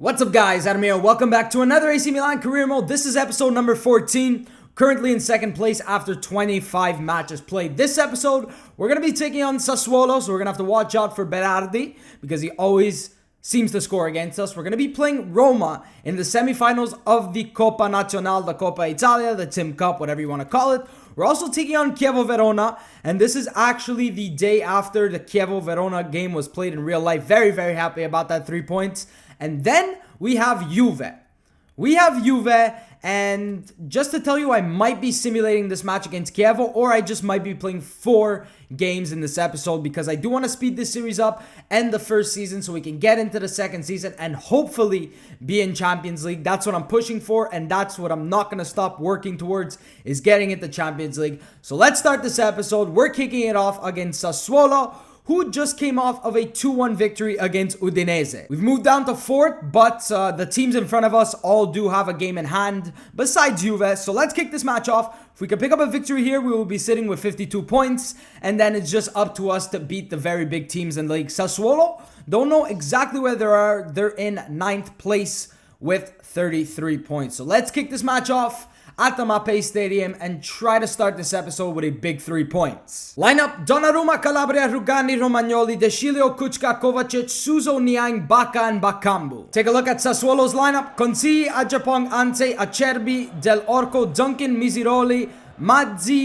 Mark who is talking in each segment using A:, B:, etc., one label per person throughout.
A: What's up guys, Adam here. Welcome back to another AC Milan career mode. This is episode number 14, currently in second place after 25 matches played. This episode, we're going to be taking on Sassuolo, so we're going to have to watch out for Berardi because he always seems to score against us. We're going to be playing Roma in the semifinals of the Coppa Nazionale, the Coppa Italia, the Tim Cup, whatever you want to call it. We're also taking on Chievo Verona, and this is actually the day after the Chievo Verona game was played in real life. Very, very happy about that 3 points. And then we have Juve. And just to tell you, I might be simulating this match against Chievo, or I just might be playing 4 games in this episode because I do want to speed this series up, end the first season so we can get into the second season and hopefully be in Champions League. That's what I'm pushing for, and that's what I'm not going to stop working towards, is getting into Champions League. So let's start this episode. We're kicking it off against Sassuolo, who just came off of a 2-1 victory against Udinese. We've moved down to 4th, but the teams in front of us all do have a game in hand besides Juve. So let's kick this match off. If we can pick up a victory here, we will be sitting with 52 points. And then it's just up to us to beat the very big teams in the league. Sassuolo, don't know exactly where they are. They're in 9th place with 33 points. So let's kick this match off at the Mapei Stadium and try to start this episode with a big 3 points. Lineup: Donnarumma, Calabria, Rugani, Romagnoli, De Sciglio, Kucka, Kovacic, Suso, Niang, Bacca, and Bakambu. Take a look at Sassuolo's lineup: Consigli, Ajapong, Anse, Acerbi, Del Orco, Duncan, Misiroli, Mazzitelli,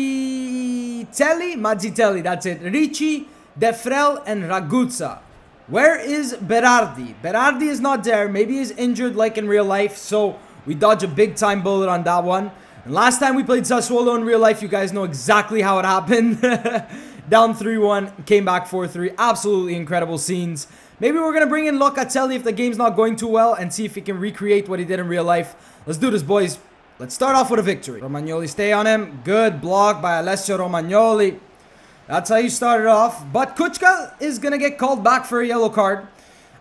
A: that's it, Ricci, De Frel, and Raguzza. Where is Berardi? Berardi is not there. Maybe he's injured like in real life, so we dodge a big time bullet on that one. And last time we played Sassuolo in real life, you guys know exactly how it happened. Down 3-1, came back 4-3. Absolutely incredible scenes. Maybe we're going to bring in Locatelli if the game's not going too well and see if he can recreate what he did in real life. Let's do this, boys. Let's start off with a victory. Romagnoli, stay on him. Good block by Alessio Romagnoli. That's how you started off. But Kucka is going to get called back for a yellow card.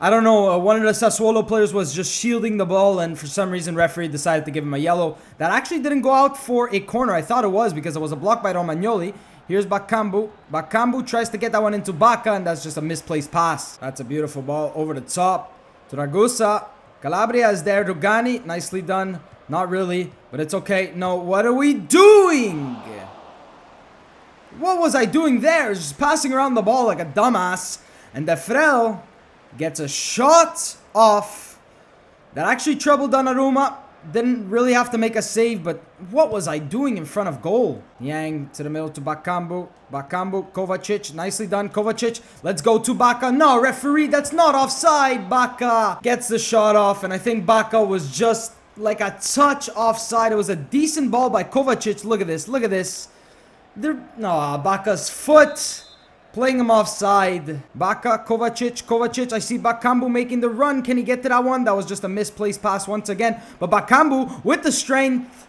A: I don't know, one of the Sassuolo players was just shielding the ball, and for some reason referee decided to give him a yellow. That actually didn't go out for a corner. I thought it was because it was a block by Romagnoli. Here's Bakambu. Bakambu tries to get that one into Bacca, and that's just a misplaced pass. That's a beautiful ball over the top to Raguzza. Calabria is there. Rugani, nicely done. Not really, but it's okay. No, what are we doing? What was I doing there? Just passing around the ball like a dumbass. And De Frel gets a shot off. That actually troubled Donnarumma. Didn't really have to make a save, but what was I doing in front of goal? Niang to the middle to Bakambu. Bakambu, Kovacic, nicely done. Kovacic, let's go to Bacca. No, referee, that's not offside. Bacca gets the shot off, and I think Bacca was just like a touch offside. It was a decent ball by Kovacic. Look at this, look at this. Bacca's foot playing him offside. Bacca, Kovacic. I see Bakambu making the run. Can he get to that one? That was just a misplaced pass once again. But Bakambu with the strength.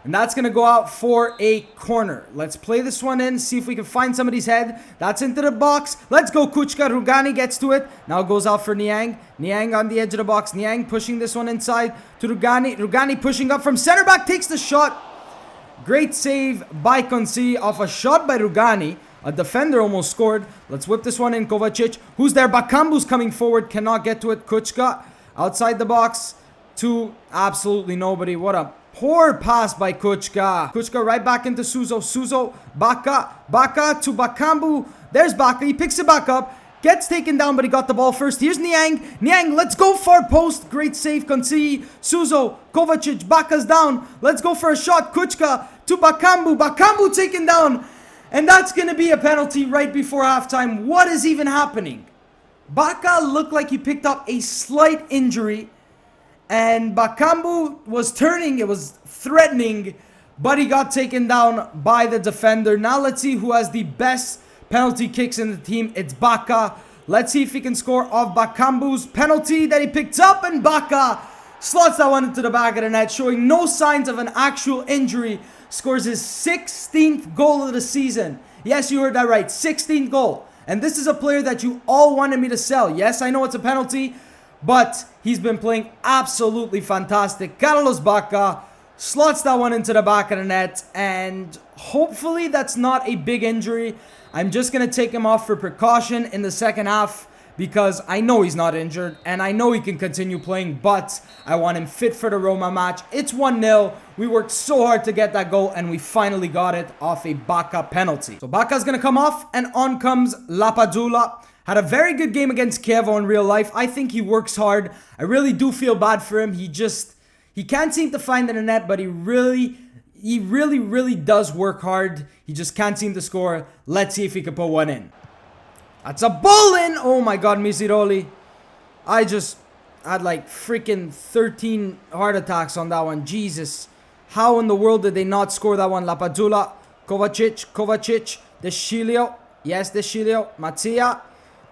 A: And that's going to go out for a corner. Let's play this one in. See if we can find somebody's head. That's into the box. Let's go, Kucka. Rugani gets to it. Now it goes out for Niang. Niang on the edge of the box. Niang pushing this one inside to Rugani. Rugani pushing up from center back. Takes the shot. Great save by Consigli off a shot by Rugani. A defender almost scored. Let's whip this one in. Kovacic. Who's there? Bakambu's coming forward. Cannot get to it. Kucka outside the box to absolutely nobody. What a poor pass by Kucka. Kucka right back into Suso. Suso. Bacca. Bacca to Bakambu. There's Bacca. He picks it back up. Gets taken down, but he got the ball first. Here's Niang. Niang, let's go far post. Great save, Consigli. Suso. Kovacic. Bacca's down. Let's go for a shot. Kucka to Bakambu. Bakambu taken down. And that's going to be a penalty right before halftime. What is even happening? Bacca looked like he picked up a slight injury. And Bakambu was turning. It was threatening. But he got taken down by the defender. Now let's see who has the best penalty kicks in the team. It's Bacca. Let's see if he can score off Bakambu's penalty that he picked up. And Bacca slots that one into the back of the net, showing no signs of an actual injury. Scores his 16th goal of the season. Yes, you heard that right. 16th goal. And this is a player that you all wanted me to sell. Yes, I know it's a penalty, but he's been playing absolutely fantastic. Carlos Bacca slots that one into the back of the net, and hopefully that's not a big injury. I'm just going to take him off for precaution in the second half because I know he's not injured and I know he can continue playing, but I want him fit for the Roma match. It's 1-0. We worked so hard to get that goal and we finally got it off a Bacca penalty. So Bacca's gonna come off and on comes Lapadula. Had a very good game against Chievo in real life. I think he works hard. I really do feel bad for him. He can't seem to find the net, but he really does work hard. He just can't seem to score. Let's see if he can put one in. That's a ball in! Oh my god, Misiroli. I just had like freaking 13 heart attacks on that one. Jesus. How in the world did they not score that one? Lapadula, Kovacic, Deschilio. Yes, Deschilio. Mattia,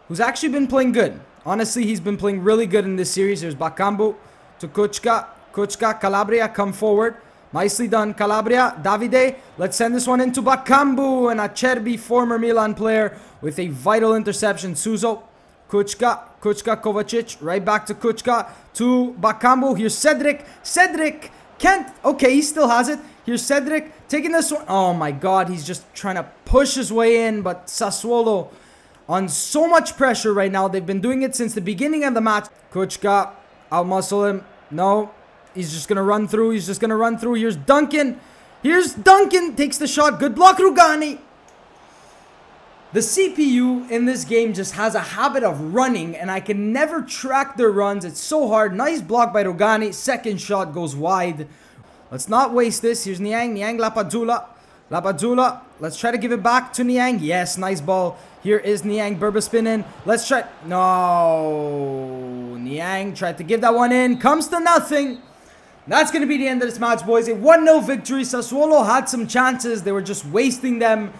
A: who's actually been playing good. Honestly, he's been playing really good in this series. There's Bakambu to Kuchka. Kuchka, Calabria, come forward. Nicely done, Calabria. Davide, let's send this one into Bakambu. And Acerbi, former Milan player, with a vital interception. Suso, Kuchka, Kovacic. Right back to Kuchka, to Bakambu. Here's Cedric. Cedric can't. Okay, he still has it. Here's Cedric taking this one. Oh my god, he's just trying to push his way in. But Sassuolo on so much pressure right now. They've been doing it since the beginning of the match. Kuchka, outmuscle him. No. He's just going to run through. He's just going to run through. Here's Duncan. Here's Duncan. Takes the shot. Good block, Rugani. The CPU in this game just has a habit of running, and I can never track their runs. It's so hard. Nice block by Rugani. Second shot goes wide. Let's not waste this. Here's Niang. Niang, Lapadula. Lapadula. Let's try to give it back to Niang. Yes, nice ball. Here is Niang. Berba spin in. Let's try. No. Niang tried to give that one in. Comes to nothing. That's going to be the end of this match, boys. A 1-0 victory. Sassuolo had some chances. They were just wasting them.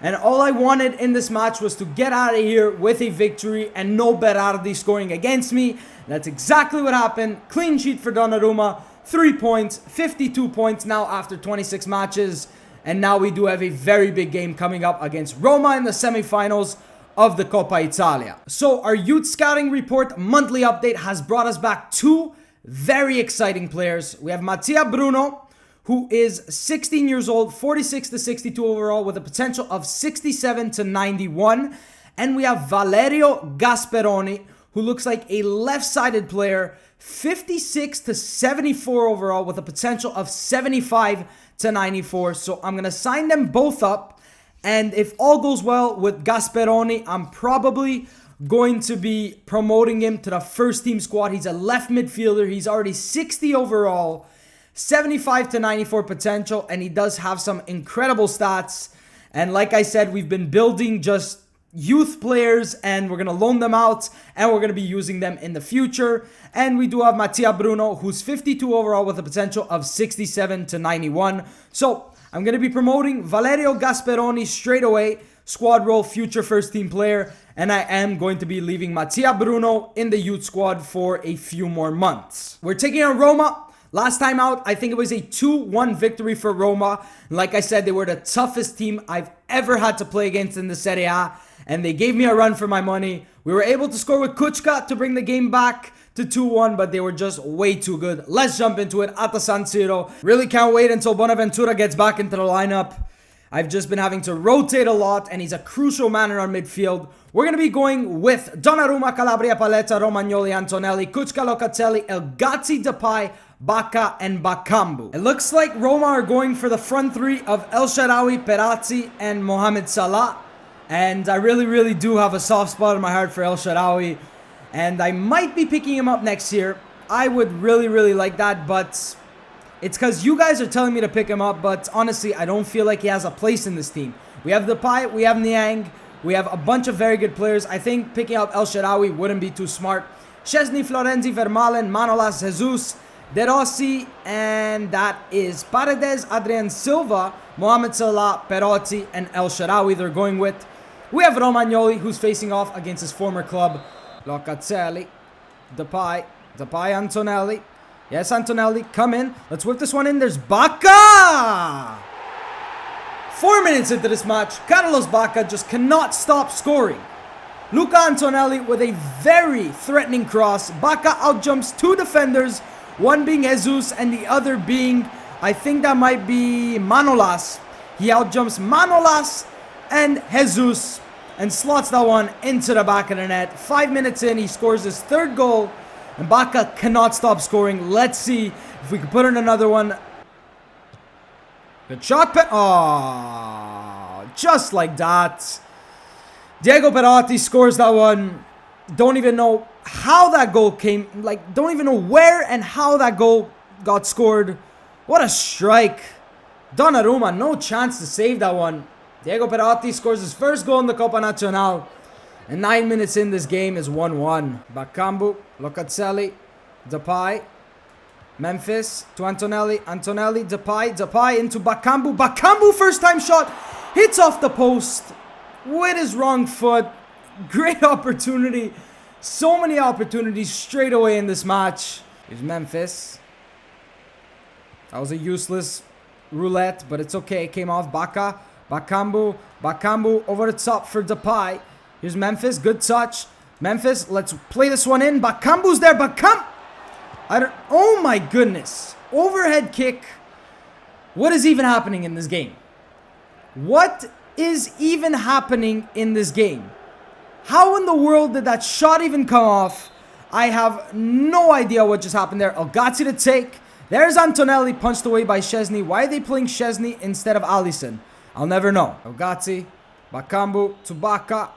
A: And all I wanted in this match was to get out of here with a victory and no Berardi scoring against me. That's exactly what happened. Clean sheet for Donnarumma. 3 points, 52 points now after 26 matches. And now we do have a very big game coming up against Roma in the semifinals of the Coppa Italia. So our youth scouting report monthly update has brought us back two very exciting players. We have Mattia Bruno, who is 16 years old, 46 to 62 overall, with a potential of 67 to 91. And we have Valerio Gasperoni, who looks like a left-sided player, 56 to 74 overall, with a potential of 75 to 94. So I'm going to sign them both up. And if all goes well with Gasperoni, I'm probably going to be promoting him to the first team squad. He's a left midfielder. He's already 60 overall, 75 to 94 potential, and he does have some incredible stats. And like I said, we've been building just youth players, and we're going to loan them out, and we're going to be using them in the future. And we do have Mattia Bruno, who's 52 overall with a potential of 67 to 91. So I'm going to be promoting Valerio Gasperoni straight away, squad role, future first team player. And I am going to be leaving Mattia Bruno in the youth squad for a few more months. We're taking on Roma. Last time out, I think it was a 2-1 victory for Roma. Like I said, they were the toughest team I've ever had to play against in the Serie A. And they gave me a run for my money. We were able to score with Kuchka to bring the game back to 2-1, but they were just way too good. Let's jump into it at the San Siro. Really can't wait until Bonaventura gets back into the lineup. I've just been having to rotate a lot, and he's a crucial man in our midfield. We're going to be going with Donnarumma, Calabria, Paletta, Romagnoli, Antonelli, Kuchka, Locatelli, El Gazzi, Depay, Bacca, and Bakambu. It looks like Roma are going for the front three of El Shaarawy, Perazzi, and Mohamed Salah. And I really do have a soft spot in my heart for El Shaarawy. And I might be picking him up next year. I would really like that, but it's because you guys are telling me to pick him up. But honestly, I don't feel like he has a place in this team. We have Depay, we have Niang, we have a bunch of very good players. I think picking up El Shaarawy wouldn't be too smart. Szczesny, Florenzi, Vermaelen, Manolas, Jesus, De Rossi, and that is Paredes, Adrian Silva, Mohamed Salah, Perotti, and El Shaarawy they're going with. We have Romagnoli, who's facing off against his former club. Locatelli, Depay, Antonelli. Yes, Antonelli, come in. Let's whip this one in. There's Bacca! 4 minutes into this match, Carlos Bacca just cannot stop scoring. Luca Antonelli with a very threatening cross. Bacca outjumps two defenders, one being Jesus and the other being, I think that might be Manolas. He outjumps Manolas and Jesus. and slots that one into the back of the net. 5 minutes in, he scores his third goal, and Bacca cannot stop scoring. Let's see if we can put in another one. Good shot. Oh, just like that. Diego Perotti scores that one. Don't even know how that goal came. Like, don't even know where and how that goal got scored. What a strike. Donnarumma, no chance to save that one. Diego Perotti scores his first goal in the Coppa Nazionale. And 9 minutes in, this game is 1-1. Bakambu, Locatelli, Depay, Memphis to Antonelli, Antonelli, Depay into Bakambu. Bakambu, first time shot, hits off the post with his wrong foot. Great opportunity. So many opportunities straight away in this match. Here's Memphis. That was a useless roulette, but it's okay. It came off. Bacca. Bakambu. Bakambu over the top for Depay. Here's Memphis. Good touch. Memphis, let's play this one in. Bakambu's there. Oh my goodness. Overhead kick. What is even happening in this game? What is even happening in this game? How in the world did that shot even come off? I have no idea what just happened there. Elgazzi to take. There's Antonelli, punched away by Szczesny. Why are they playing Szczesny instead of Alisson? I'll never know. Elgazzi. Bakambu to Bacca.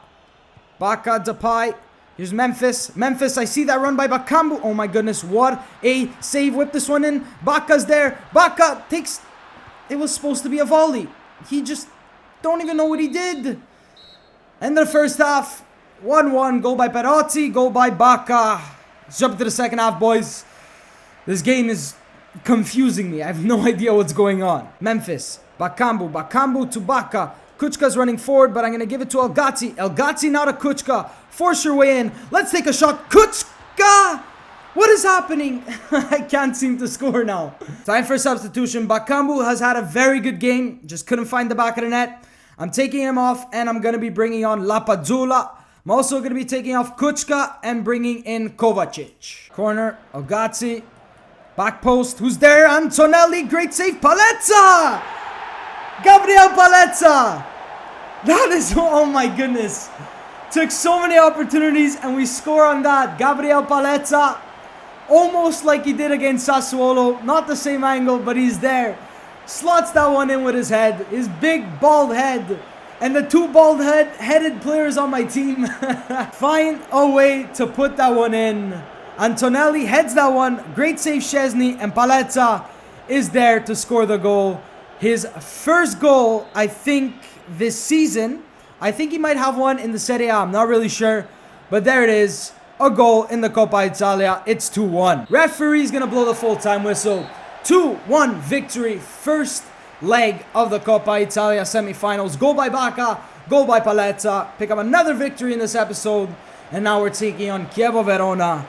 A: Bacca, Depay. Here's Memphis. Memphis, I see that run by Bakambu. Oh my goodness, what a save. Whip this one in. Bacca's there. Bacca takes... It was supposed to be a volley. He just... Don't even know what he did. End of the first half. 1-1. Goal by Perotti. Goal by Bacca. Let's jump into the second half, boys. This game is confusing me. I have no idea what's going on. Memphis. Bakambu. Bakambu to Bacca. Kuchka's running forward, but I'm going to give it to Elgazzi. Elgazzi now to Kuchka. Force your way in. Let's take a shot. Kuchka! What is happening? I can't seem to score now. Time for substitution. Bakambu has had a very good game. Just couldn't find the back of the net. I'm taking him off, and I'm going to be bringing on Lapadula. I'm also going to be taking off Kuchka and bringing in Kovacic. Corner. Elgazzi. Back post. Who's there? Antonelli. Great save. Paletta! Gabriel Paletta! That is... Oh my goodness. Took so many opportunities and we score on that. Gabriel Paletta. Almost like he did against Sassuolo. Not the same angle, but he's there. Slots that one in with his head. His big bald head. And the two bald-headed players on my team find a way to put that one in. Antonelli heads that one. Great save, Szczesny. And Paletta is there to score the goal. His first goal, I think, this season. I think he might have one in the Serie A. I'm not really sure. But there it is. A goal in the Coppa Italia. It's 2-1. Referee's going to blow the full-time whistle. 2-1 victory. First leg of the Coppa Italia semifinals. Goal by Bacca. Goal by Paletta. Pick up another victory in this episode. And now we're taking on Chievo Verona.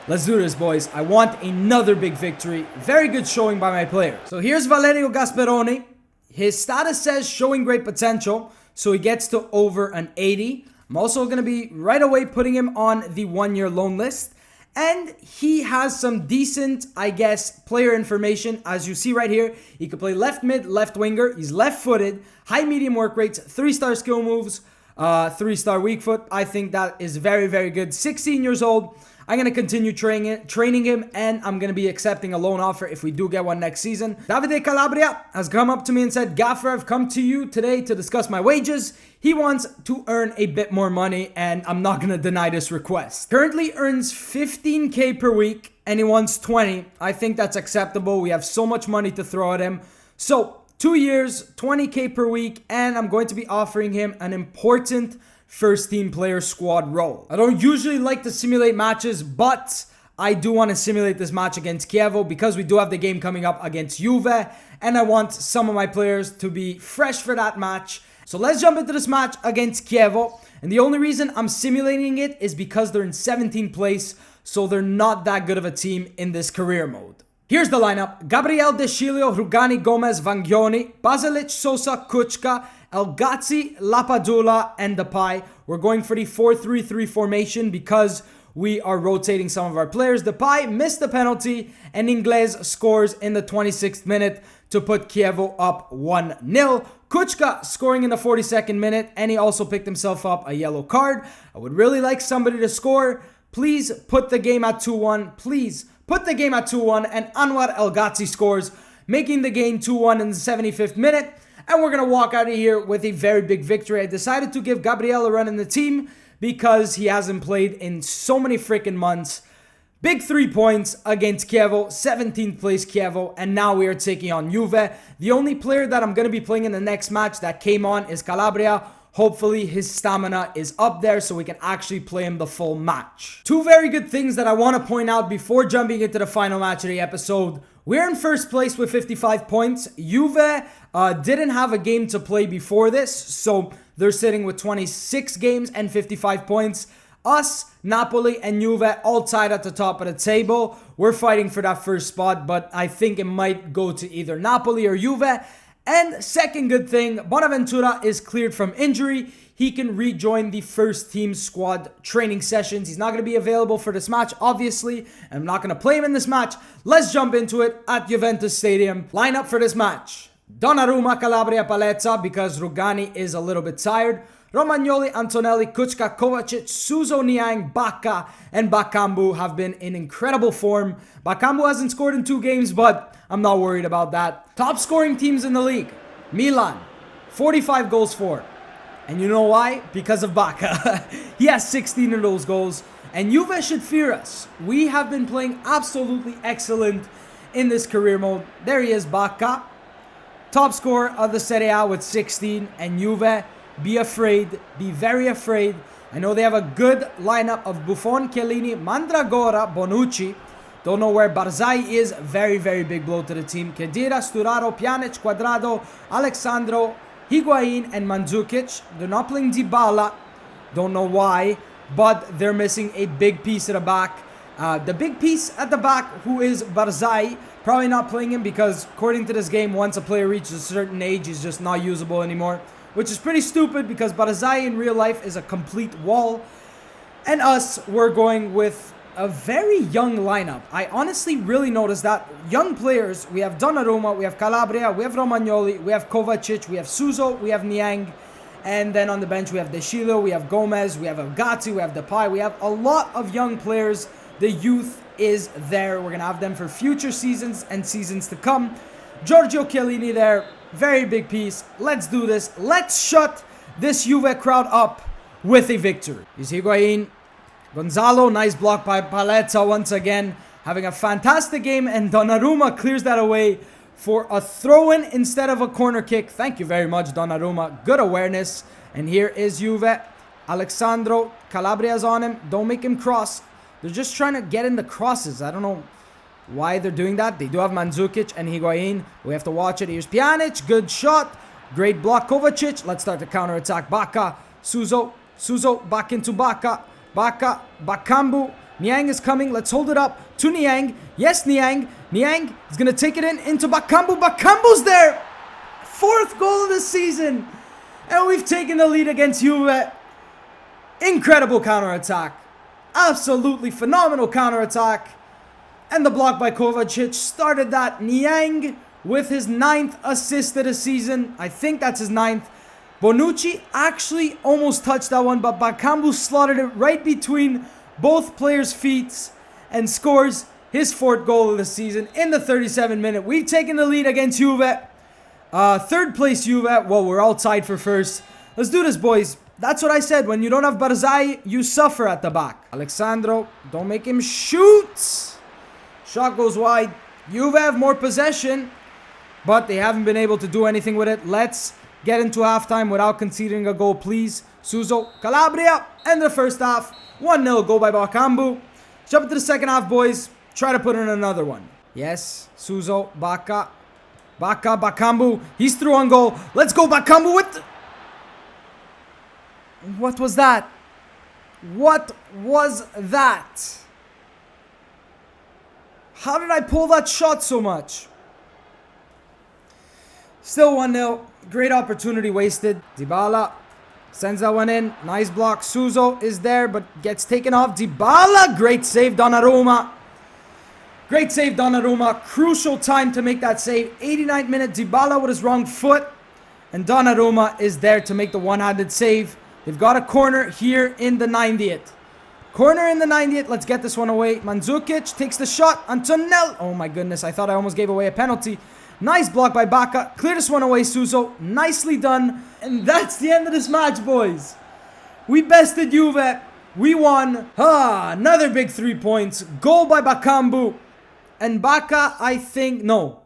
A: Let's do this, boys. I want another big victory. Very good showing by my player. So here's Valerio Gasperoni. His status says showing great potential. So he gets to over an 80. I'm also going to be right away putting him on the 1-year loan list. And he has some decent, I guess, player information. As you see right here, he could play left mid, left winger. He's left-footed, high medium work rates, 3-star skill moves, 3-star weak foot. I think that is very, very good. 16 years old. I'm going to continue training him, and I'm going to be accepting a loan offer if we do get one next season. Davide Calabria has come up to me and said, Gaffer, I've come to you today to discuss my wages. He wants to earn a bit more money, and I'm not going to deny this request. Currently earns 15K per week, and he wants 20. I think that's acceptable. We have so much money to throw at him. So, 2 years, 20K per week, and I'm going to be offering him an important first team player squad role. I don't usually like to simulate matches, but I do want to simulate this match against Chievo because we do have the game coming up against Juve, and I want some of my players to be fresh for that match. So let's jump into this match against Chievo, and the only reason I'm simulating it is because they're in 17th place, so they're not that good of a team in this career mode. Here's the lineup. Gabriel De Sciglio, Rugani, Gomez, Vangioni, Basilic, Sosa, Kuchka, Elgazzi, Lapadula, and Depay. We're going for the 4-3-3 formation because we are rotating some of our players. Depay missed the penalty, and Inglés scores in the 26th minute to put Chievo up 1-0. Kuchka scoring in the 42nd minute, and he also picked himself up a yellow card. I would really like somebody to score. Please put the game at 2-1. Please put the game at 2-1, and Anwar El Ghazi scores, making the game 2-1 in the 75th minute. And we're going to walk out of here with a very big victory. I decided to give Gabriel a run in the team because he hasn't played in so many freaking months. Big 3 points against Chievo, 17th place Chievo, and now we are taking on Juve. The only player that I'm going to be playing in the next match that came on is Calabria. Hopefully his stamina is up there so we can actually play him the full match. Two very good things that I want to point out before jumping into the final match of the episode. We're in first place with 55 points. Juve didn't have a game to play before this, so they're sitting with 26 games and 55 points. Us, Napoli, and Juve all tied at the top of the table. We're fighting for that first spot, but I think it might go to either Napoli or Juve. And second good thing, Bonaventura is cleared from injury. He can rejoin the first team squad training sessions. He's not going to be available for this match, obviously. I'm not going to play him in this match. Let's jump into it at Juventus Stadium. Lineup for this match. Donnarumma, Calabria, Palezza, because Rugani is a little bit tired. Romagnoli, Antonelli, Kuchka, Kovacic, Suso, Niang, Bacca, and Bakambu have been in incredible form. Bakambu hasn't scored in 2 games, but I'm not worried about that. Top scoring teams in the league. Milan, 45 goals for. And you know why? Because of Bacca. He has 16 of those goals. And Juve should fear us. We have been playing absolutely excellent in this career mode. There he is, Bacca. Top scorer of the Serie A with 16. And Juve, be afraid. Be very afraid. I know they have a good lineup of Buffon, Chiellini, Mandragora, Bonucci. Don't know where Barzai is. Very, very big blow to the team. Khedira, Sturaro, Pjanic, Cuadrado, Alexandro, Higuain, and Mandzukic. They're not playing Dybala. Don't know why. But they're missing a big piece at the back. The big piece at the back, who is Barzai, probably not playing him because according to this game, once a player reaches a certain age, he's just not usable anymore. Which is pretty stupid because Barzai in real life is a complete wall. And us, we're going with a very young lineup. I honestly really noticed that. Young players, we have Donnarumma, we have Calabria, we have Romagnoli, we have Kovacic, we have Suso, we have Niang. And then on the bench we have De Chilo, we have Gomez, we have Elgatti, we have Depay. We have a lot of young players. The youth is there. We're going to have them for future seasons and seasons to come. Giorgio Chiellini there. Very big piece. Let's do this. Let's shut this Juve crowd up with a victory. Here's Higuain. Gonzalo, nice block by Palezza once again. Having a fantastic game, and Donnarumma clears that away for a throw-in instead of a corner kick. Thank you very much, Donnarumma. Good awareness. And here is Juve. Alexandro. Calabria's on him. Don't make him cross. They're just trying to get in the crosses. I don't know why they're doing that. They do have Mandzukic and Higuain. We have to watch it. Here's Pjanic. Good shot. Great block. Kovacic. Let's start the counter-attack. Bacca. Suso. Suso back into Bacca. Bacca. Bakambu. Niang is coming. Let's hold it up to Niang. Yes, Niang. Niang is going to take it into Bakambu. Bakambu's there. 4th goal of the season. And we've taken the lead against Juve. Incredible counter-attack. Absolutely phenomenal counter-attack. And the block by Kovacic started that. Niang with his 9th assist of the season. I think that's his 9th. Bonucci actually almost touched that one, but Bakambu slotted it right between both players' feet and scores his 4th goal of the season in the 37th minute. We've taken the lead against Juve. 3rd place Juve. Well, we're all tied for 1st. Let's do this, boys. That's what I said. When you don't have Barzai, you suffer at the back. Alexandro, don't make him shoot. Shot goes wide. Juve have more possession, but they haven't been able to do anything with it. Let's get into halftime without conceding a goal, please. Suso, Calabria, and the first half. 1-0 goal by Bakambu. Jump into the second half, boys. Try to put in another one. Yes, Suso, Bacca. Bacca, Bakambu. He's through on goal. Let's go, Bakambu with the... What was that? What was that? How did I pull that shot so much? Still 1-0. Great opportunity wasted. Dybala Sends that one in. Nice block. Suso is there, but gets taken off. Dybala. Great save, Donnarumma. Great save, Donnarumma. Crucial time to make that save. 89th minute. Dybala with his wrong foot. And Donnarumma is there to make the one-handed save. They've got a corner here in the 90th. Corner in the 90th. Let's get this one away. Mandzukic takes the shot. Antonelli. Oh my goodness. I thought I almost gave away a penalty. Nice block by Bacca. Clear this one away, Suso. Nicely done. And that's the end of this match, boys. We bested Juve. We won. Another big 3 points. Goal by Bakambu. And Bacca, I think... No.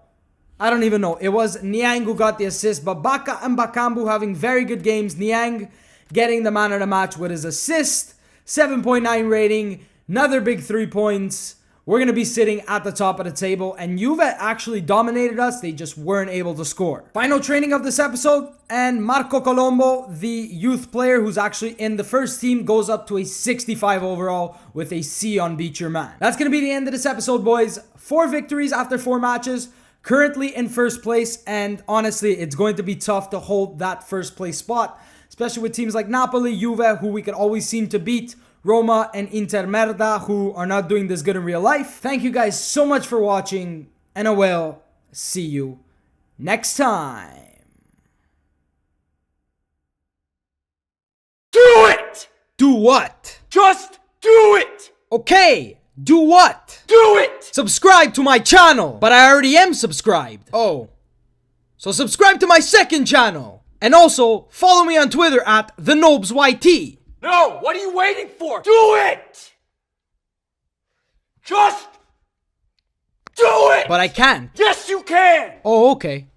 A: I don't even know. It was Niang who got the assist. But Bacca and Bakambu having very good games. Niang getting the man of the match with his assist. 7.9 rating. Another big 3 points. We're going to be sitting at the top of the table. And Juve actually dominated us. They just weren't able to score. Final training of this episode. And Marco Colombo, the youth player who's actually in the first team, goes up to a 65 overall with a C on Beat Your Man. That's going to be the end of this episode, boys. 4 victories after 4 matches. Currently in first place. And honestly, it's going to be tough to hold that first place spot. Especially with teams like Napoli, Juve, who we could always seem to beat. Roma and Inter Merda, who are not doing this good in real life. Thank you guys so much for watching, and I will see you next time.
B: Do it!
A: Do what?
B: Just do it!
A: Okay, do what?
B: Do it!
A: Subscribe to my channel, but I already am subscribed. Oh, so subscribe to my second channel. And also, follow me on Twitter at the Nobz YT.
B: No, what are you waiting for? Do it! Just do it!
A: But I can't.
B: Yes, you can!
A: Oh, okay.